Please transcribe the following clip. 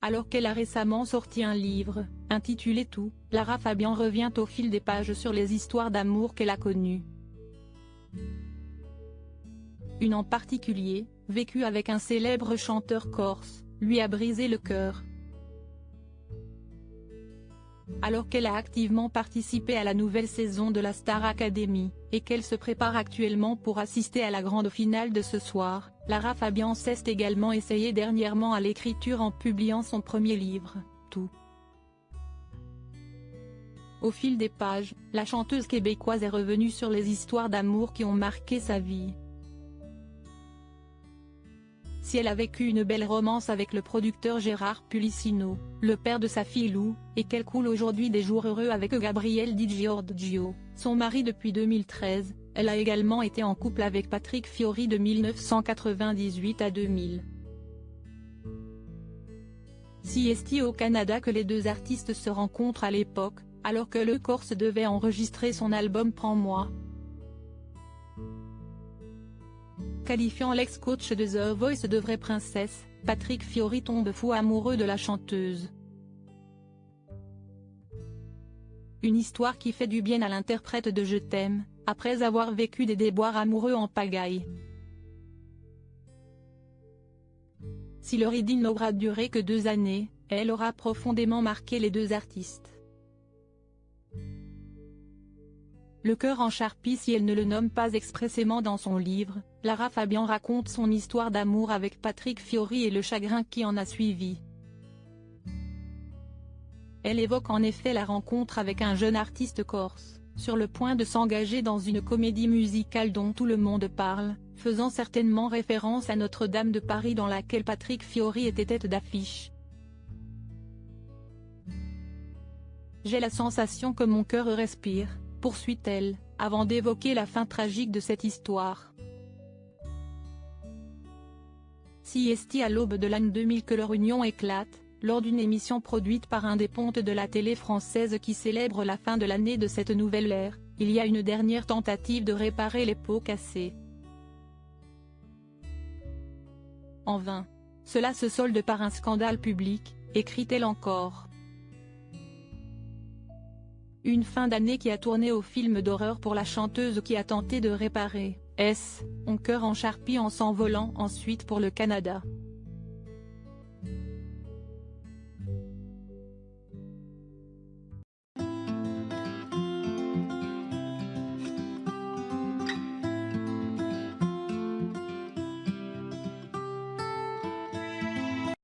Alors qu'elle a récemment sorti un livre, intitulé Tout, Lara Fabian revient au fil des pages sur les histoires d'amour qu'elle a connues. Une en particulier, vécue avec un célèbre chanteur corse, lui a brisé le cœur. Alors qu'elle a activement participé à la nouvelle saison de la Star Academy, et qu'elle se prépare actuellement pour assister à la grande finale de ce soir, Lara Fabian s'est également essayée dernièrement à l'écriture en publiant son premier livre, Tout. Au fil des pages, la chanteuse québécoise est revenue sur les histoires d'amour qui ont marqué sa vie. Si elle a vécu une belle romance avec le producteur Gérard Pulicino, le père de sa fille Lou, et qu'elle coule aujourd'hui des jours heureux avec Gabriel Di Giorgio, son mari depuis 2013, elle a également été en couple avec Patrick Fiori de 1998 à 2000. Si est au Canada que les deux artistes se rencontrent à l'époque, alors que le Corse devait enregistrer son album Prends-moi. Qualifiant l'ex-coach de The Voice de vraie princesse, Patrick Fiori tombe fou amoureux de la chanteuse. Une histoire qui fait du bien à l'interprète de Je t'aime, après avoir vécu des déboires amoureux en pagaille. Si leur idylle n'aura duré que 2 années, elle aura profondément marqué les deux artistes. Le cœur en charpie si elle ne le nomme pas expressément dans son livre, Lara Fabian raconte son histoire d'amour avec Patrick Fiori et le chagrin qui en a suivi. Elle évoque en effet la rencontre avec un jeune artiste corse, sur le point de s'engager dans une comédie musicale dont tout le monde parle, faisant certainement référence à Notre-Dame de Paris dans laquelle Patrick Fiori était tête d'affiche. J'ai la sensation que mon cœur respire, poursuit-elle, avant d'évoquer la fin tragique de cette histoire. Si est à l'aube de l'année 2000 que leur union éclate, lors d'une émission produite par un des pontes de la télé française qui célèbre la fin de l'année de cette nouvelle ère, il y a une dernière tentative de réparer les pots cassés. En vain. Cela se solde par un scandale public, écrit-elle encore. Une fin d'année qui a tourné au film d'horreur pour la chanteuse qui a tenté de réparer, son cœur en charpie en s'envolant ensuite pour le Canada.